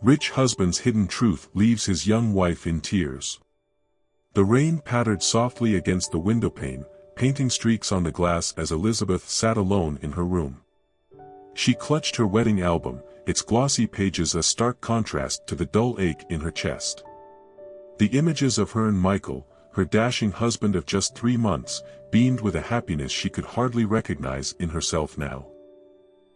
Rich husband's hidden truth leaves his young wife in tears. The rain pattered softly against the windowpane, painting streaks on the glass as Elizabeth sat alone in her room. She clutched her wedding album, its glossy pages a stark contrast to the dull ache in her chest. The images of her and Michael, her dashing husband of just 3 months, beamed with a happiness she could hardly recognize in herself now.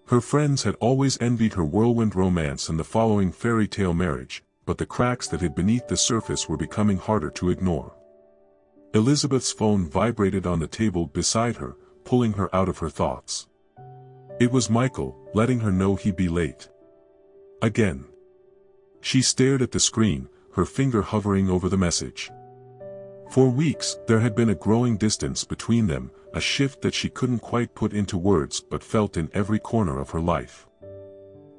Her friends had always envied her whirlwind romance and the following fairy tale marriage, but the cracks that hid beneath the surface were becoming harder to ignore. Elizabeth's phone vibrated on the table beside her, pulling her out of her thoughts. It was Michael, letting her know he'd be late. Again. She stared at the screen, her finger hovering over the message. For weeks, there had been a growing distance between them, a shift that she couldn't quite put into words but felt in every corner of her life.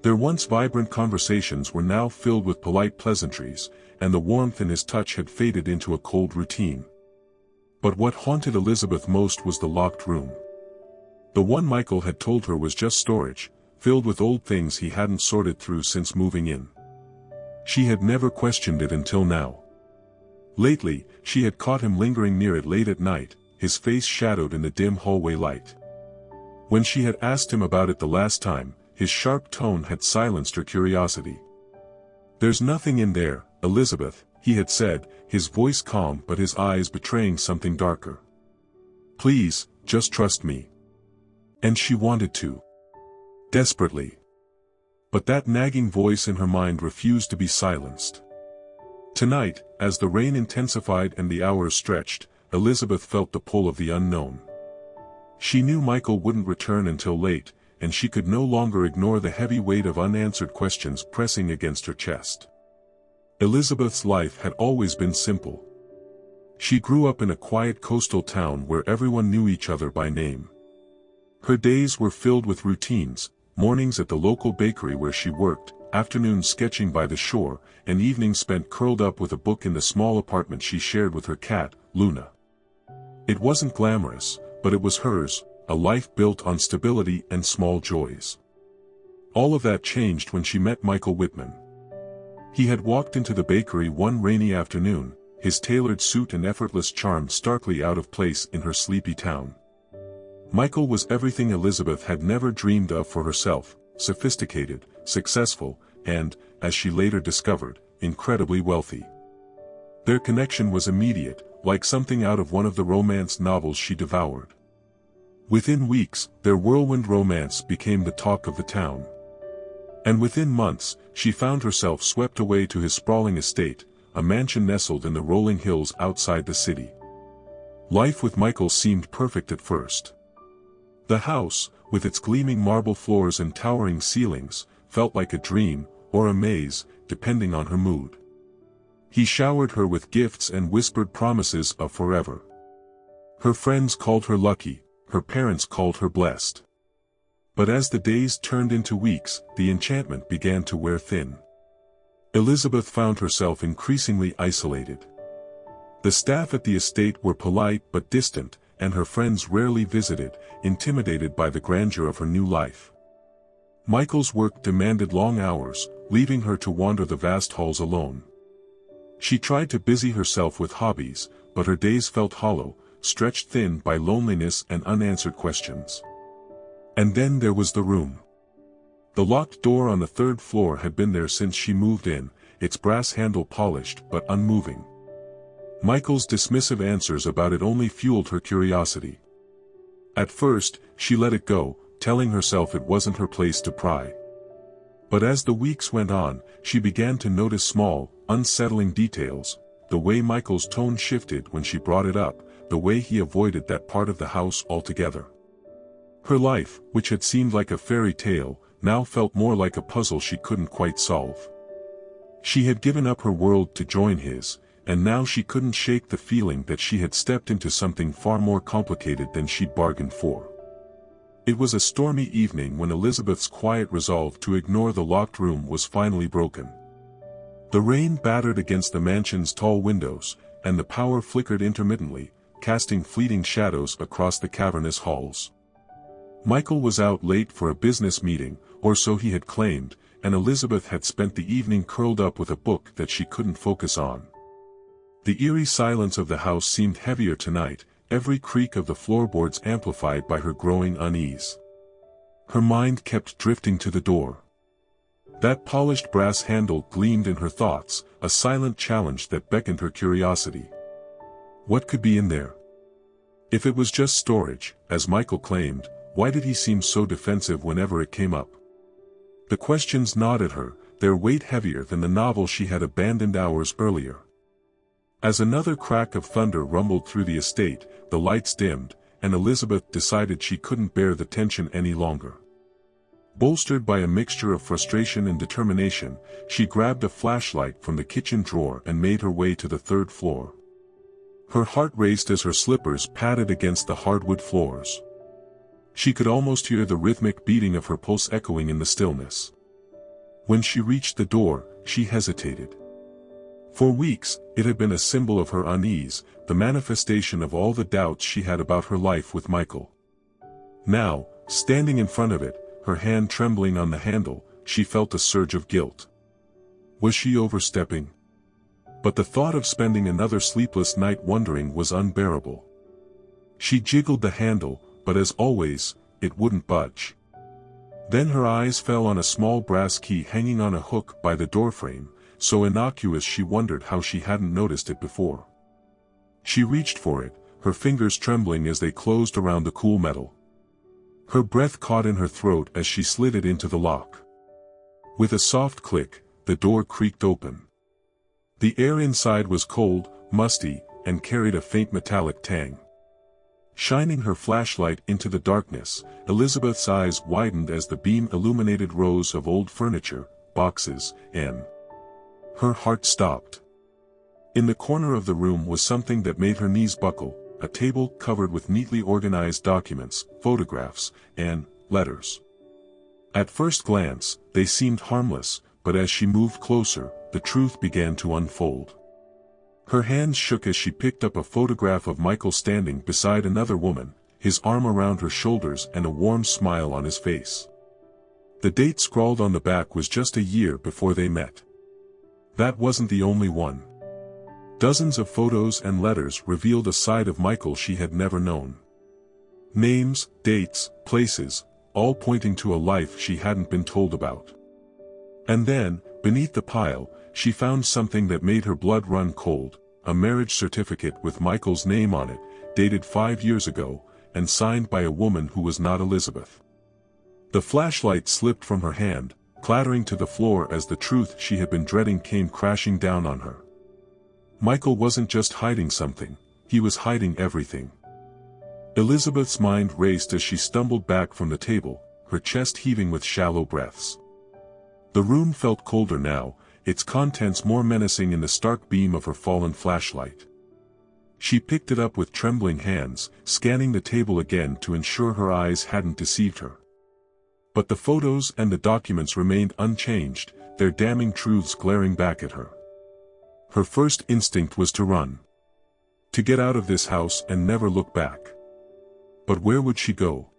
Their once vibrant conversations were now filled with polite pleasantries, and the warmth in his touch had faded into a cold routine. But what haunted Elizabeth most was the locked room. The one Michael had told her was just storage, filled with old things he hadn't sorted through since moving in. She had never questioned it until now. Lately, she had caught him lingering near it late at night, his face shadowed in the dim hallway light. When she had asked him about it the last time, his sharp tone had silenced her curiosity. "There's nothing in there, Elizabeth," he had said, his voice calm but his eyes betraying something darker. "Please, just trust me." And she wanted to. Desperately. But that nagging voice in her mind refused to be silenced. Tonight, as the rain intensified and the hours stretched, Elizabeth felt the pull of the unknown. She knew Michael wouldn't return until late, and she could no longer ignore the heavy weight of unanswered questions pressing against her chest. Elizabeth's life had always been simple. She grew up in a quiet coastal town where everyone knew each other by name. Her days were filled with routines, mornings at the local bakery where she worked, afternoons sketching by the shore, and evenings spent curled up with a book in the small apartment she shared with her cat, Luna. It wasn't glamorous, but it was hers, a life built on stability and small joys. All of that changed when she met Michael Whitman. He had walked into the bakery one rainy afternoon, his tailored suit and effortless charm starkly out of place in her sleepy town. Michael was everything Elizabeth had never dreamed of for herself, sophisticated, successful, and, as she later discovered, incredibly wealthy. Their connection was immediate, like something out of one of the romance novels she devoured. Within weeks, their whirlwind romance became the talk of the town. And within months, she found herself swept away to his sprawling estate, a mansion nestled in the rolling hills outside the city. Life with Michael seemed perfect at first. The house, with its gleaming marble floors and towering ceilings, felt like a dream, or a maze, depending on her mood. He showered her with gifts and whispered promises of forever. Her friends called her lucky, her parents called her blessed. But as the days turned into weeks, the enchantment began to wear thin. Elizabeth found herself increasingly isolated. The staff at the estate were polite but distant, and her friends rarely visited, intimidated by the grandeur of her new life. Michael's work demanded long hours, leaving her to wander the vast halls alone. She tried to busy herself with hobbies, but her days felt hollow, stretched thin by loneliness and unanswered questions. And then there was the room. The locked door on the 3rd floor had been there since she moved in, its brass handle polished but unmoving. Michael's dismissive answers about it only fueled her curiosity. At first, she let it go, telling herself it wasn't her place to pry. But as the weeks went on, she began to notice small, unsettling details, the way Michael's tone shifted when she brought it up, the way he avoided that part of the house altogether. Her life, which had seemed like a fairy tale, now felt more like a puzzle she couldn't quite solve. She had given up her world to join his, and now she couldn't shake the feeling that she had stepped into something far more complicated than she'd bargained for. It was a stormy evening when Elizabeth's quiet resolve to ignore the locked room was finally broken. The rain battered against the mansion's tall windows, and the power flickered intermittently, casting fleeting shadows across the cavernous halls. Michael was out late for a business meeting, or so he had claimed, and Elizabeth had spent the evening curled up with a book that she couldn't focus on. The eerie silence of the house seemed heavier tonight, every creak of the floorboards amplified by her growing unease. Her mind kept drifting to the door. That polished brass handle gleamed in her thoughts, a silent challenge that beckoned her curiosity. What could be in there? If it was just storage, as Michael claimed, why did he seem so defensive whenever it came up? The questions gnawed at her, their weight heavier than the novel she had abandoned hours earlier. As another crack of thunder rumbled through the estate, the lights dimmed, and Elizabeth decided she couldn't bear the tension any longer. Bolstered by a mixture of frustration and determination, she grabbed a flashlight from the kitchen drawer and made her way to the third floor. Her heart raced as her slippers patted against the hardwood floors. She could almost hear the rhythmic beating of her pulse echoing in the stillness. When she reached the door, she hesitated. For weeks, it had been a symbol of her unease, the manifestation of all the doubts she had about her life with Michael. Now, standing in front of it, her hand trembling on the handle, she felt a surge of guilt. Was she overstepping? But the thought of spending another sleepless night wondering was unbearable. She jiggled the handle, but as always, it wouldn't budge. Then her eyes fell on a small brass key hanging on a hook by the doorframe, so innocuous she wondered how she hadn't noticed it before. She reached for it, her fingers trembling as they closed around the cool metal. Her breath caught in her throat as she slid it into the lock. With a soft click, the door creaked open. The air inside was cold, musty, and carried a faint metallic tang. Shining her flashlight into the darkness, Elizabeth's eyes widened as the beam illuminated rows of old furniture, boxes, and her heart stopped. In the corner of the room was something that made her knees buckle, a table covered with neatly organized documents, photographs, and letters. At first glance, they seemed harmless, but as she moved closer, the truth began to unfold. Her hands shook as she picked up a photograph of Michael standing beside another woman, his arm around her shoulders and a warm smile on his face. The date scrawled on the back was just a year before they met. That wasn't the only one. Dozens of photos and letters revealed a side of Michael she had never known. Names, dates, places, all pointing to a life she hadn't been told about. And then, beneath the pile, she found something that made her blood run cold, a marriage certificate with Michael's name on it, dated 5 years ago, and signed by a woman who was not Elizabeth. The flashlight slipped from her hand, clattering to the floor as the truth she had been dreading came crashing down on her. Michael wasn't just hiding something, he was hiding everything. Elizabeth's mind raced as she stumbled back from the table, her chest heaving with shallow breaths. The room felt colder now, its contents more menacing in the stark beam of her fallen flashlight. She picked it up with trembling hands, scanning the table again to ensure her eyes hadn't deceived her. But the photos and the documents remained unchanged, their damning truths glaring back at her. Her first instinct was to run. To get out of this house and never look back. But where would she go?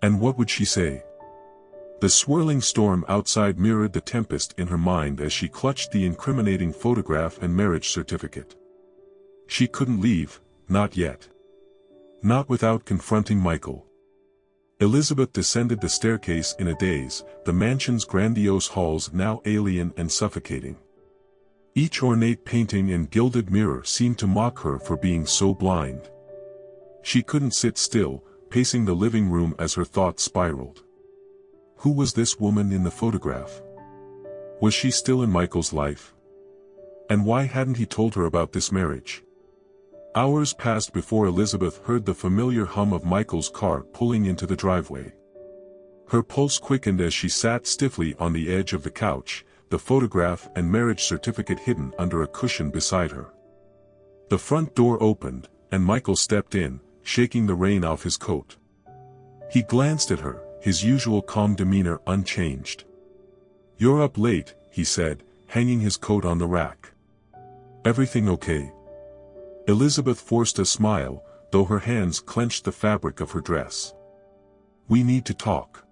And what would she say? The swirling storm outside mirrored the tempest in her mind as she clutched the incriminating photograph and marriage certificate. She couldn't leave, not yet. Not without confronting Michael. Elizabeth descended the staircase in a daze, the mansion's grandiose halls now alien and suffocating. Each ornate painting and gilded mirror seemed to mock her for being so blind. She couldn't sit still, pacing the living room as her thoughts spiraled. Who was this woman in the photograph? Was she still in Michael's life? And why hadn't he told her about this marriage? Hours passed before Elizabeth heard the familiar hum of Michael's car pulling into the driveway. Her pulse quickened as she sat stiffly on the edge of the couch, the photograph and marriage certificate hidden under a cushion beside her. The front door opened, and Michael stepped in, shaking the rain off his coat. He glanced at her, his usual calm demeanor unchanged. "You're up late," he said, hanging his coat on the rack. "Everything okay?" Elizabeth forced a smile, though her hands clenched the fabric of her dress. "We need to talk."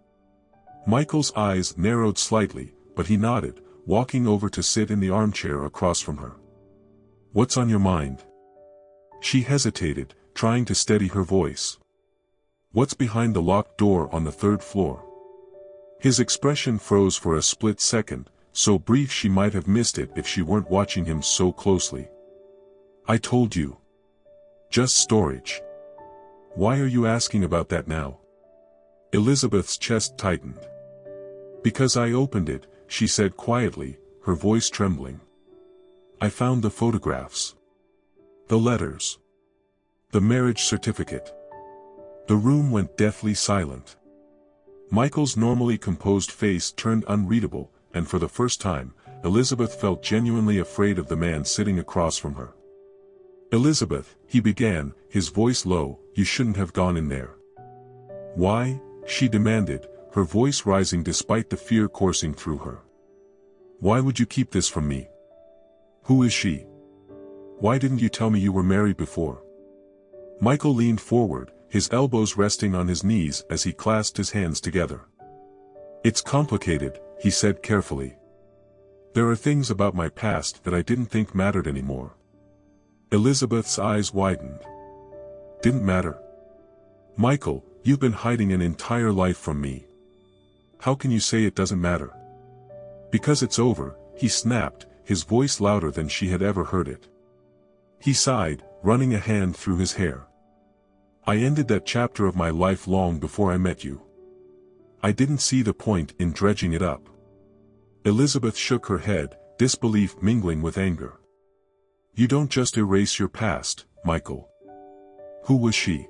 Michael's eyes narrowed slightly, but he nodded, walking over to sit in the armchair across from her. "What's on your mind?" She hesitated, trying to steady her voice. "What's behind the locked door on the third floor?" His expression froze for a split second, so brief she might have missed it if she weren't watching him so closely. "I told you. Just storage." "Why are you asking about that now?" Elizabeth's chest tightened. "Because I opened it," she said quietly, her voice trembling. "I found the photographs. The letters. The marriage certificate." The room went deathly silent. Michael's normally composed face turned unreadable, and for the first time, Elizabeth felt genuinely afraid of the man sitting across from her. "Elizabeth," he began, his voice low, "you shouldn't have gone in there." "Why?" she demanded, her voice rising despite the fear coursing through her. "Why would you keep this from me? Who is she? Why didn't you tell me you were married before?" Michael leaned forward, his elbows resting on his knees as he clasped his hands together. "It's complicated," he said carefully. "There are things about my past that I didn't think mattered anymore." Elizabeth's eyes widened. "Didn't matter? Michael, you've been hiding an entire life from me. How can you say it doesn't matter?" "Because it's over," he snapped, his voice louder than she had ever heard it. He sighed, running a hand through his hair. "I ended that chapter of my life long before I met you. I didn't see the point in dredging it up." Elizabeth shook her head, disbelief mingling with anger. "You don't just erase your past, Michael. Who was she?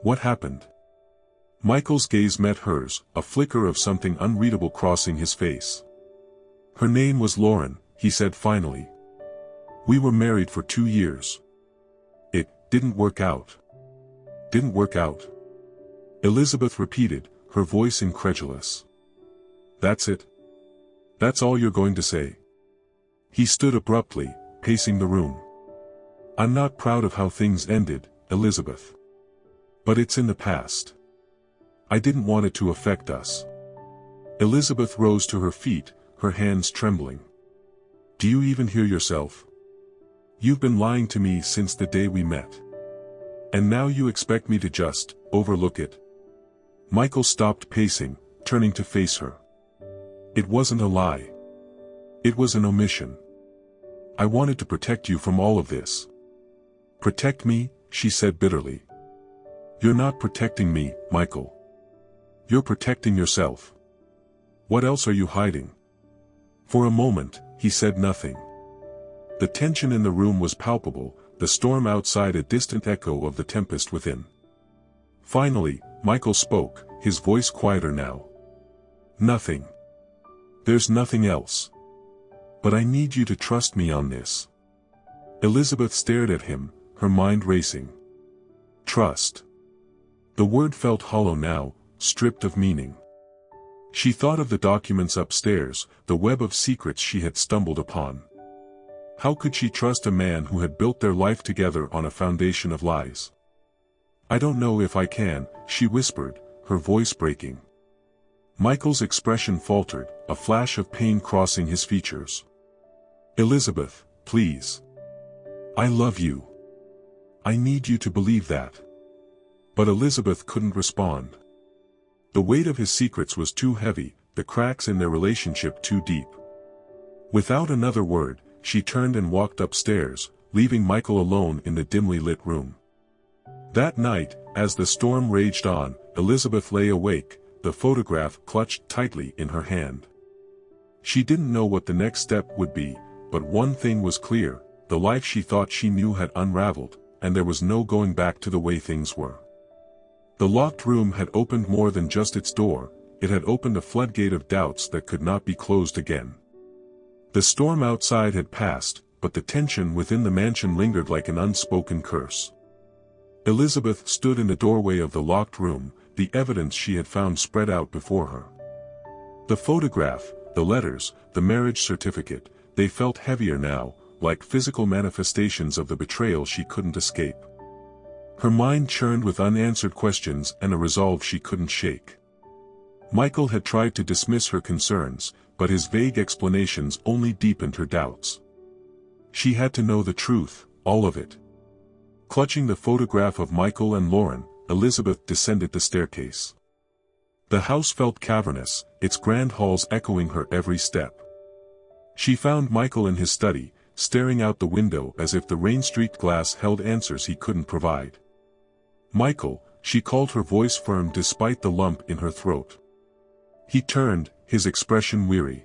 What happened?" Michael's gaze met hers, a flicker of something unreadable crossing his face. "Her name was Lauren," he said finally. "We were married for 2 years. It didn't work out." "Didn't work out?" Elizabeth repeated, her voice incredulous. "That's it? That's all you're going to say?" He stood abruptly, pacing the room. "I'm not proud of how things ended, Elizabeth. But it's in the past. I didn't want it to affect us." Elizabeth rose to her feet, her hands trembling. "Do you even hear yourself? You've been lying to me since the day we met. And now you expect me to just overlook it?" Michael stopped pacing, turning to face her. "It wasn't a lie. It was an omission. I wanted to protect you from all of this." "Protect me?" she said bitterly. "You're not protecting me, Michael. You're protecting yourself. What else are you hiding?" For a moment, he said nothing. The tension in the room was palpable, the storm outside a distant echo of the tempest within. Finally, Michael spoke, his voice quieter now. "Nothing. There's nothing else. But I need you to trust me on this." Elizabeth stared at him, her mind racing. Trust. The word felt hollow now, stripped of meaning. She thought of the documents upstairs, the web of secrets she had stumbled upon. How could she trust a man who had built their life together on a foundation of lies? "I don't know if I can," she whispered, her voice breaking. Michael's expression faltered, a flash of pain crossing his features. "Elizabeth, please. I love you. I need you to believe that." But Elizabeth couldn't respond. The weight of his secrets was too heavy, the cracks in their relationship too deep. Without another word, she turned and walked upstairs, leaving Michael alone in the dimly lit room. That night, as the storm raged on, Elizabeth lay awake, the photograph clutched tightly in her hand. She didn't know what the next step would be, but one thing was clear, the life she thought she knew had unraveled, and there was no going back to the way things were. The locked room had opened more than just its door, it had opened a floodgate of doubts that could not be closed again. The storm outside had passed, but the tension within the mansion lingered like an unspoken curse. Elizabeth stood in the doorway of the locked room, the evidence she had found spread out before her. The photograph, the letters, the marriage certificate, they felt heavier now, like physical manifestations of the betrayal she couldn't escape. Her mind churned with unanswered questions and a resolve she couldn't shake. Michael had tried to dismiss her concerns, but his vague explanations only deepened her doubts. She had to know the truth, all of it. Clutching the photograph of Michael and Lauren, Elizabeth descended the staircase. The house felt cavernous, its grand halls echoing her every step. She found Michael in his study, staring out the window as if the rain-streaked glass held answers he couldn't provide. "Michael," she called, her voice firm despite the lump in her throat. He turned, his expression weary.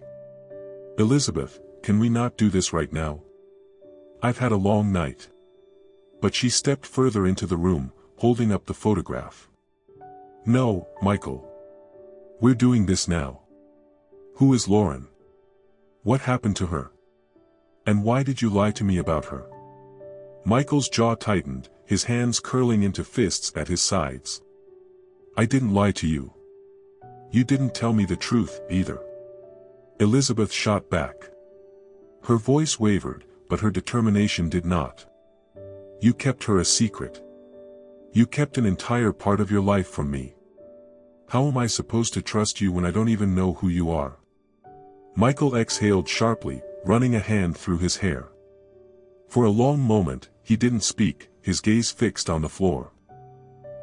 "Elizabeth, can we not do this right now? I've had a long night." But she stepped further into the room, holding up the photograph. "No, Michael. We're doing this now. Who is Lauren? What happened to her? And why did you lie to me about her?" Michael's jaw tightened, his hands curling into fists at his sides. "I didn't lie to you. You didn't tell me the truth, either." Elizabeth shot back. Her voice wavered, but her determination did not. "You kept her a secret. You kept an entire part of your life from me. How am I supposed to trust you when I don't even know who you are?" Michael exhaled sharply, running a hand through his hair. For a long moment, he didn't speak, his gaze fixed on the floor.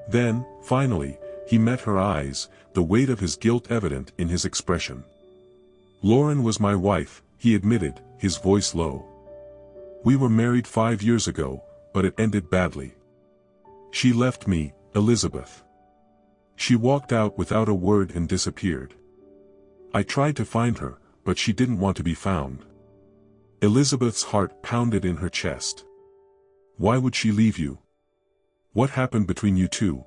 Then, finally, he met her eyes, the weight of his guilt evident in his expression. "Lauren was my wife," he admitted, his voice low. "We were married 5 years ago, but it ended badly. She left me, Elizabeth. She walked out without a word and disappeared. I tried to find her, but she didn't want to be found." Elizabeth's heart pounded in her chest. "Why would she leave you? What happened between you two?"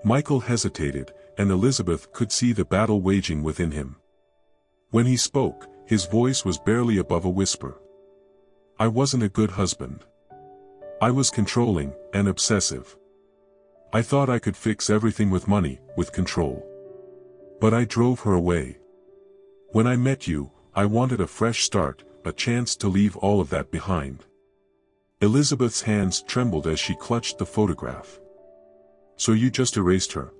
Michael hesitated, and Elizabeth could see the battle waging within him. When he spoke, his voice was barely above a whisper. "I wasn't a good husband. I was controlling and obsessive. I thought I could fix everything with money, with control. But I drove her away. When I met you, I wanted a fresh start, a chance to leave all of that behind." Elizabeth's hands trembled as she clutched the photograph. "So you just erased her?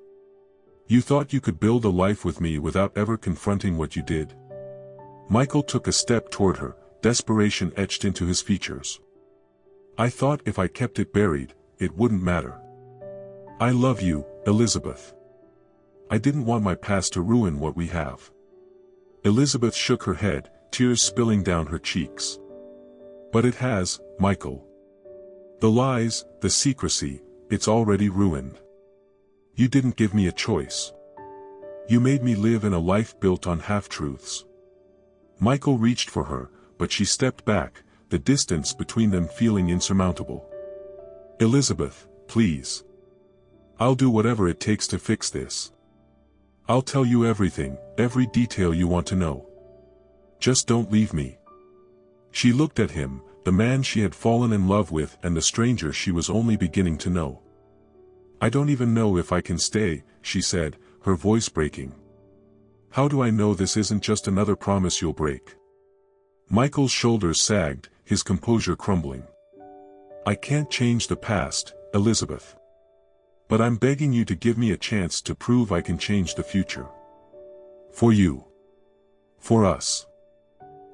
You thought you could build a life with me without ever confronting what you did?" Michael took a step toward her, desperation etched into his features. "I thought if I kept it buried, it wouldn't matter. I love you, Elizabeth. I didn't want my past to ruin what we have." Elizabeth shook her head, tears spilling down her cheeks. "But it has, Michael. The lies, the secrecy, it's already ruined. You didn't give me a choice. You made me live in a life built on half-truths." Michael reached for her, but she stepped back, the distance between them feeling insurmountable. "Elizabeth, please. I'll do whatever it takes to fix this. I'll tell you everything, every detail you want to know. Just don't leave me." She looked at him, the man she had fallen in love with and the stranger she was only beginning to know. "I don't even know if I can stay," she said, her voice breaking. "How do I know this isn't just another promise you'll break?" Michael's shoulders sagged, his composure crumbling. "I can't change the past, Elizabeth. But I'm begging you to give me a chance to prove I can change the future. For you. For us."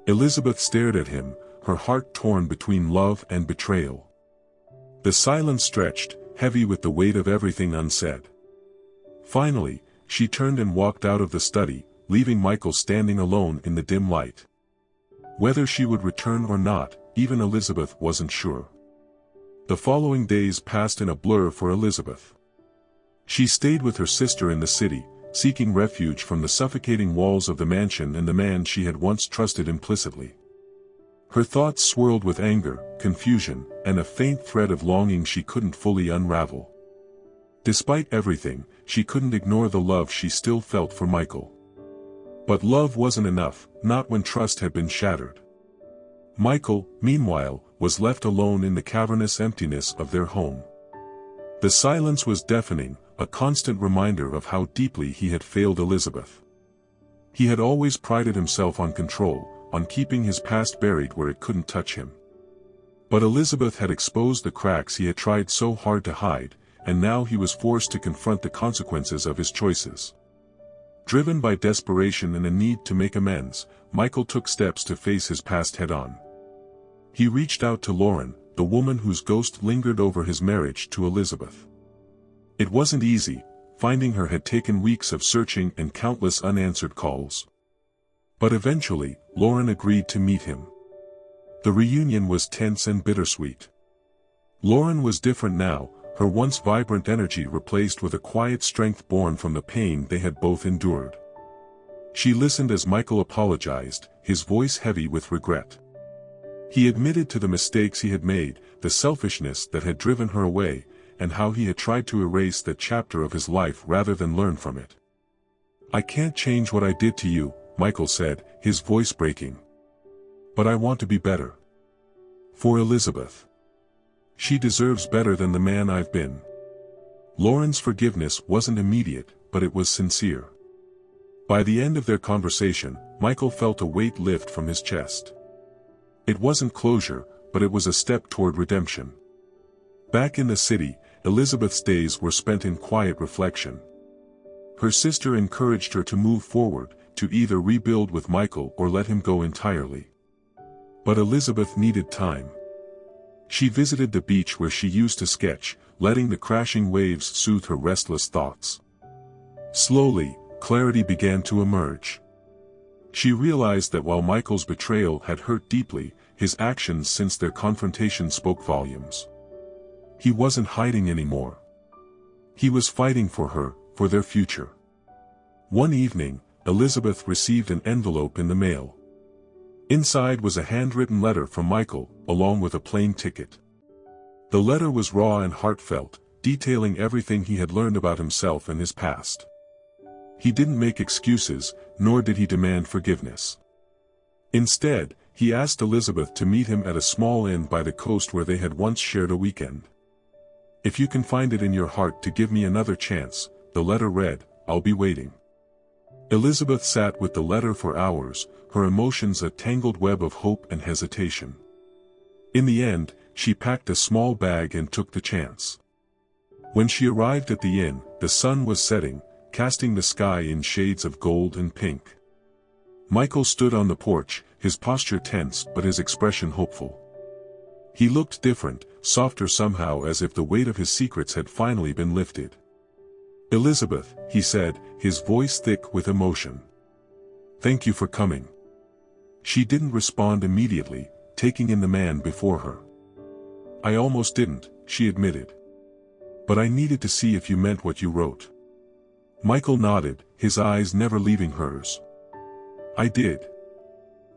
Elizabeth stared at him, her heart torn between love and betrayal. The silence stretched, heavy with the weight of everything unsaid. Finally, she turned and walked out of the study, leaving Michael standing alone in the dim light. Whether she would return or not, even Elizabeth wasn't sure. The following days passed in a blur for Elizabeth. She stayed with her sister in the city, seeking refuge from the suffocating walls of the mansion and the man she had once trusted implicitly. Her thoughts swirled with anger, confusion, and a faint thread of longing she couldn't fully unravel. Despite everything, she couldn't ignore the love she still felt for Michael. But love wasn't enough, not when trust had been shattered. Michael, meanwhile, was left alone in the cavernous emptiness of their home. The silence was deafening, a constant reminder of how deeply he had failed Elizabeth. He had always prided himself on control, on keeping his past buried where it couldn't touch him. But Elizabeth had exposed the cracks he had tried so hard to hide, and now he was forced to confront the consequences of his choices. Driven by desperation and a need to make amends, Michael took steps to face his past head-on. He reached out to Lauren, the woman whose ghost lingered over his marriage to Elizabeth. It wasn't easy, finding her had taken weeks of searching and countless unanswered calls. But eventually, Lauren agreed to meet him. The reunion was tense and bittersweet. Lauren was different now, her once vibrant energy replaced with a quiet strength born from the pain they had both endured. She listened as Michael apologized, his voice heavy with regret. He admitted to the mistakes he had made, the selfishness that had driven her away, and how he had tried to erase that chapter of his life rather than learn from it. "I can't change what I did to you," Michael said, his voice breaking. "But I want to be better. For Elizabeth. She deserves better than the man I've been." Lauren's forgiveness wasn't immediate, but it was sincere. By the end of their conversation, Michael felt a weight lift from his chest. It wasn't closure, but it was a step toward redemption. Back in the city, Elizabeth's days were spent in quiet reflection. Her sister encouraged her to move forward, to either rebuild with Michael or let him go entirely. But Elizabeth needed time. She visited the beach where she used to sketch, letting the crashing waves soothe her restless thoughts. Slowly, clarity began to emerge. She realized that while Michael's betrayal had hurt deeply, his actions since their confrontation spoke volumes. He wasn't hiding anymore. He was fighting for her, for their future. One evening, Elizabeth received an envelope in the mail. Inside was a handwritten letter from Michael, along with a plane ticket. The letter was raw and heartfelt, detailing everything he had learned about himself and his past. He didn't make excuses, nor did he demand forgiveness. Instead, he asked Elizabeth to meet him at a small inn by the coast where they had once shared a weekend. "If you can find it in your heart to give me another chance," the letter read, "I'll be waiting." Elizabeth sat with the letter for hours, her emotions a tangled web of hope and hesitation. In the end, she packed a small bag and took the chance. When she arrived at the inn, the sun was setting, casting the sky in shades of gold and pink. Michael stood on the porch, his posture tense but his expression hopeful. He looked different, softer somehow, as if the weight of his secrets had finally been lifted. "Elizabeth," he said, his voice thick with emotion. "Thank you for coming." She didn't respond immediately, taking in the man before her. "I almost didn't," she admitted. "But I needed to see if you meant what you wrote." Michael nodded, his eyes never leaving hers. "I did.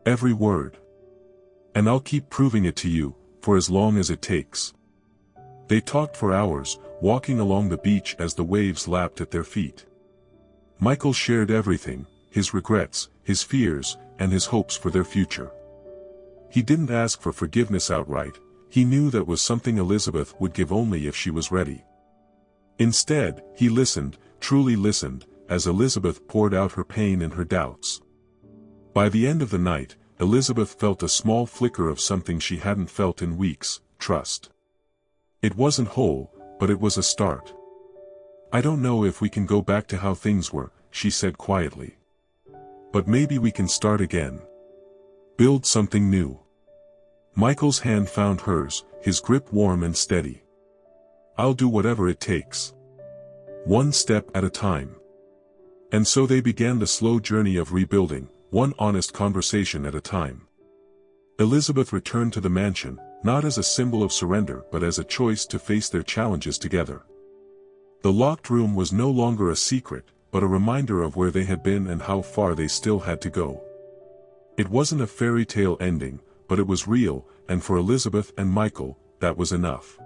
Every word. And I'll keep proving it to you, for as long as it takes." They talked for hours, walking along the beach as the waves lapped at their feet. Michael shared everything, his regrets, his fears, and his hopes for their future. He didn't ask for forgiveness outright, he knew that was something Elizabeth would give only if she was ready. Instead, he listened, truly listened, as Elizabeth poured out her pain and her doubts. By the end of the night, Elizabeth felt a small flicker of something she hadn't felt in weeks: trust. It wasn't whole, but it was a start. "I don't know if we can go back to how things were," she said quietly. "But maybe we can start again. Build something new." Michael's hand found hers, his grip warm and steady. "I'll do whatever it takes. One step at a time." And so they began the slow journey of rebuilding, one honest conversation at a time. Elizabeth returned to the mansion, not as a symbol of surrender but as a choice to face their challenges together. The locked room was no longer a secret, but a reminder of where they had been and how far they still had to go. It wasn't a fairy tale ending, but it was real, and for Elizabeth and Michael, that was enough.